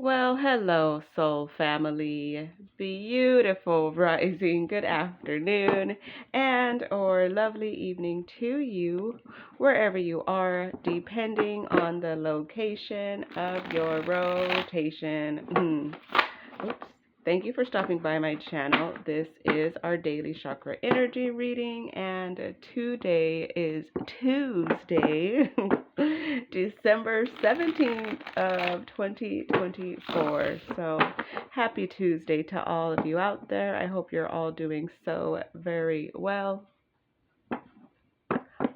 Well, hello, soul family. Beautiful rising, good afternoon, and or lovely evening to you, wherever you are, depending on the location of your rotation. Oops. Thank you for stopping by my channel. This is our daily chakra energy reading, and today is Tuesday, December 17th of 2024. So happy Tuesday to all of you out there. I hope you're all doing so very well.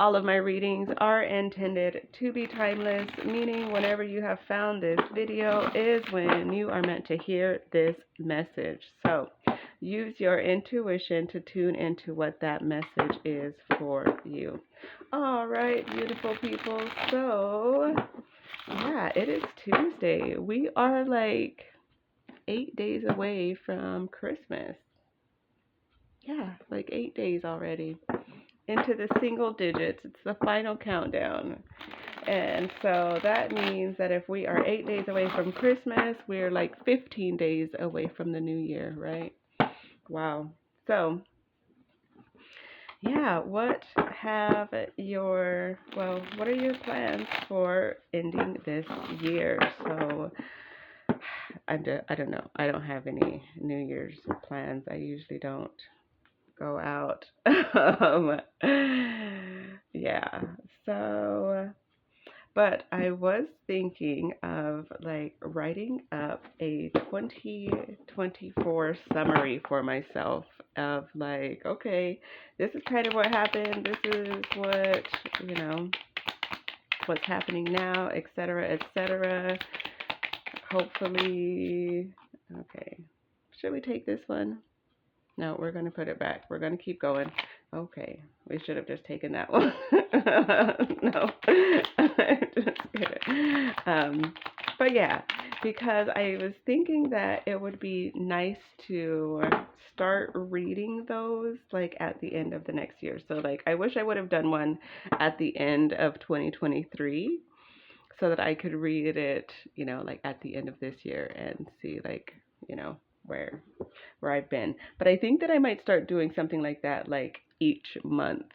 All of my readings are intended to be timeless, meaning whenever you have found this video is when you are meant to hear this message. So use your intuition to tune into what that message is for you. All right, beautiful people. So, yeah, it is Tuesday. We are like 8 days away from Christmas. Yeah, like 8 days already into the single digits. It's the final countdown. And so that means that if we are 8 days away from Christmas, we're like 15 days away from the new year, right? Wow. So, yeah, what are your plans for ending this year? So, I don't know. I don't have any New Year's plans. I usually don't go out. Yeah. So, but I was thinking of like writing up a 2024 summary for myself of like, okay, this is kind of what happened. This is what, you know, what's happening now, etc., etc. Hopefully, okay. Should we take this one? No, we're going to put it back. We're going to keep going. Okay, we should have just taken that one. No, just kidding. But yeah, because I was thinking that it would be nice to start reading those like at the end of the next year. So like I wish I would have done one at the end of 2023 so that I could read it, like at the end of this year and see like, where I've been. But I think that I might start doing something like that like each month.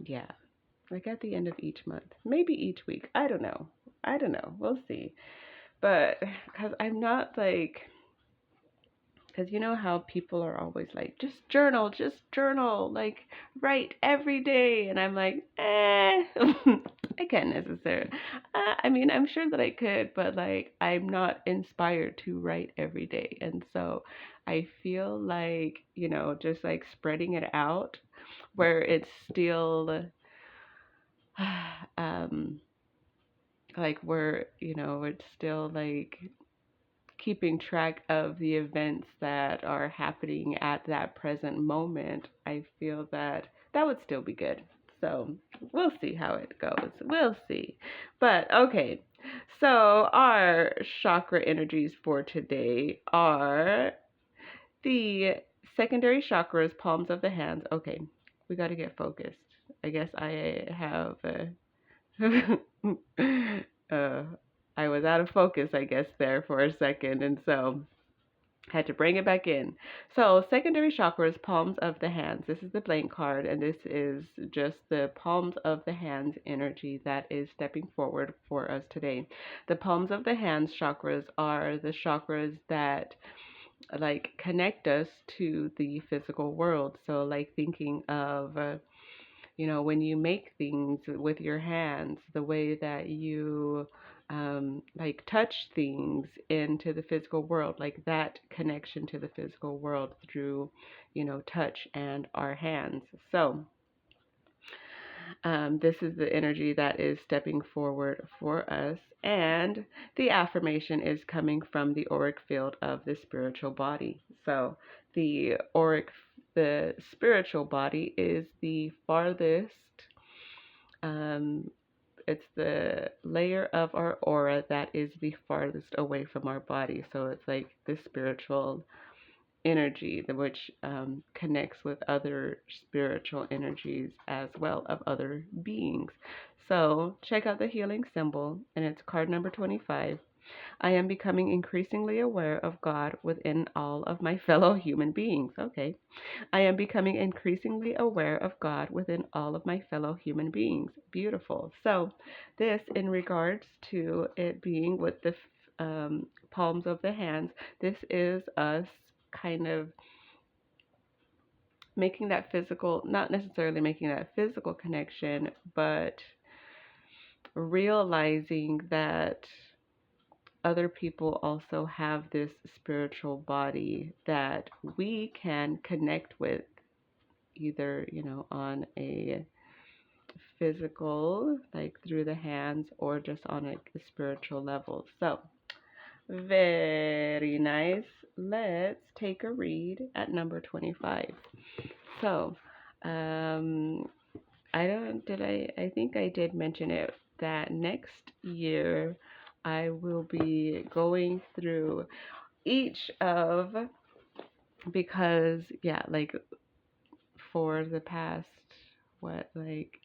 Yeah. Like at the end of each month. Maybe each week. I don't know. We'll see. But cuz I'm not like because you know how people are always like, just journal, like write every day. And I'm like, I can't necessarily. I mean, I'm sure that I could, but like, I'm not inspired to write every day. And so I feel like, just like spreading it out where it's still, um, like where, it's still like keeping track of the events that are happening at that present moment, I feel that that would still be good. So we'll see how it goes. We'll see. But okay, so our chakra energies for today are the secondary chakras, palms of the hands. Okay, we got to get focused. I guess I have. Uh, I was out of focus, I guess, there for a second, and so had to bring it back in. So, secondary chakras, palms of the hands. This is the blank card, and this is just the palms of the hands energy that is stepping forward for us today. The palms of the hands chakras are the chakras that like connect us to the physical world. So, like thinking of when you make things with your hands, the way that you like touch things into the physical world, like that connection to the physical world through, touch and our hands. So, this is the energy that is stepping forward for us. And the affirmation is coming from the auric field of the spiritual body. So, the spiritual body is the farthest it's the layer of our aura that is the farthest away from our body. So it's like the spiritual energy, which connects with other spiritual energies as well of other beings. So check out the healing symbol, and it's card number 25. I am becoming increasingly aware of God within all of my fellow human beings. Okay. I am becoming increasingly aware of God within all of my fellow human beings. Beautiful. So, this in regards to it being with the palms of the hands, this is us kind of making that physical, not necessarily making that physical connection, but realizing that other people also have this spiritual body that we can connect with, either, on a physical, like through the hands, or just on a spiritual level. So, very nice. Let's take a read at number 25. So, um, I think I did mention it that next year I will be going through each of, because, yeah, like for the past, like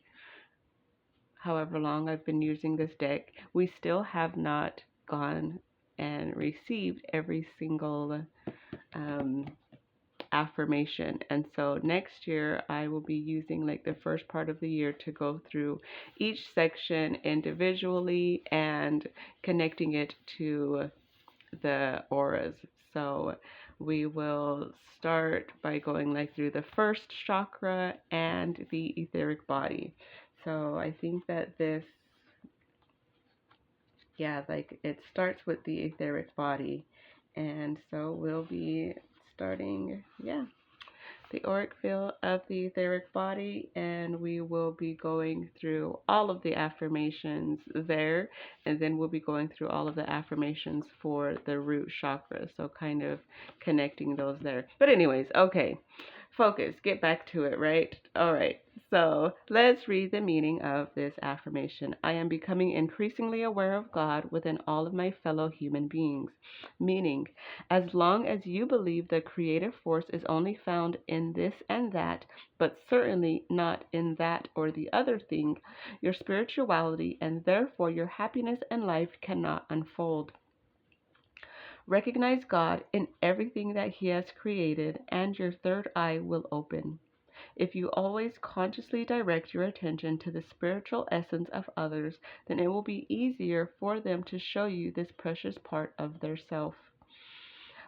however long I've been using this deck, we still have not gone and received every single um, affirmation. And so next year I will be using like the first part of the year to go through each section individually and connecting it to the auras. So we will start by going like through the first chakra and the etheric body. So I think that this, yeah, like it starts with the etheric body. And so we'll be starting, yeah, the auric field of the etheric body, and we will be going through all of the affirmations there, and then we'll be going through all of the affirmations for the root chakra, so kind of connecting those there. But anyways, okay, focus, get back to it, right? All right, so let's read the meaning of this affirmation. I am becoming increasingly aware of God within all of my fellow human beings. Meaning, as long as you believe the creative force is only found in this and that, but certainly not in that or the other thing, your spirituality and therefore your happiness and life cannot unfold. Recognize God in everything that He has created, and your third eye will open. If you always consciously direct your attention to the spiritual essence of others, then it will be easier for them to show you this precious part of their self.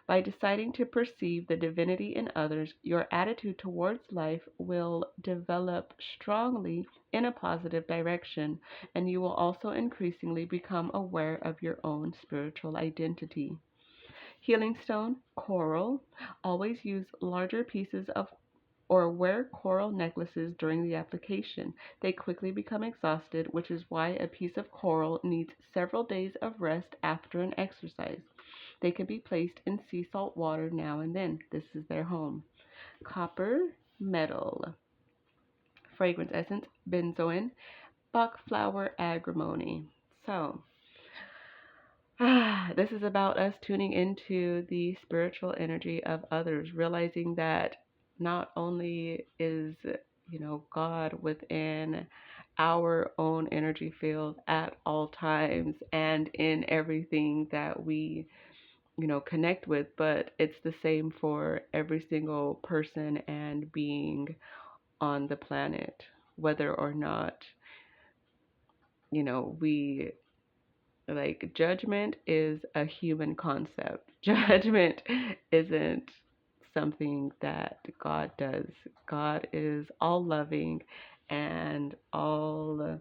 By deciding to perceive the divinity in others, your attitude towards life will develop strongly in a positive direction, and you will also increasingly become aware of your own spiritual identity. Healing stone, coral. Always use larger pieces of or wear coral necklaces during the application. They quickly become exhausted, which is why a piece of coral needs several days of rest after an exercise. They can be placed in sea salt water now and then. This is their home. Copper, metal. Fragrance essence, benzoin, Bach flower, agrimony. So, this is about us tuning into the spiritual energy of others, realizing that not only is, God within our own energy field at all times and in everything that we, connect with, but it's the same for every single person and being on the planet, whether or not, we, like, judgment is a human concept. Judgment isn't something that God does. God is all loving and all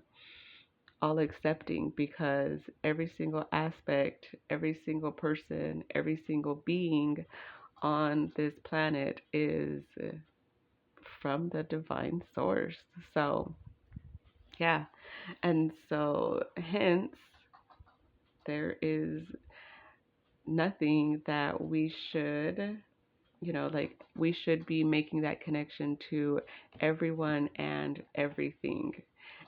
accepting, because every single aspect, every single person, every single being on this planet is from the divine source. So, yeah. And so, hence, there is nothing that we should, like, we should be making that connection to everyone and everything.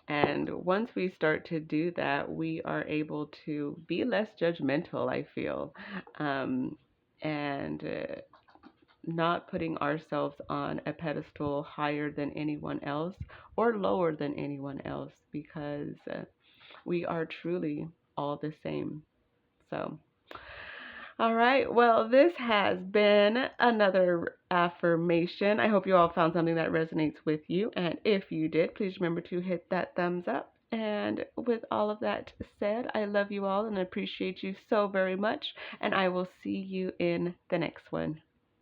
And once we start to do that, we are able to be less judgmental, I feel, and not putting ourselves on a pedestal higher than anyone else or lower than anyone else, because we are truly all the same. So, all right. Well, this has been another affirmation. I hope you all found something that resonates with you. And if you did, please remember to hit that thumbs up. And with all of that said, I love you all and appreciate you so very much. And I will see you in the next one.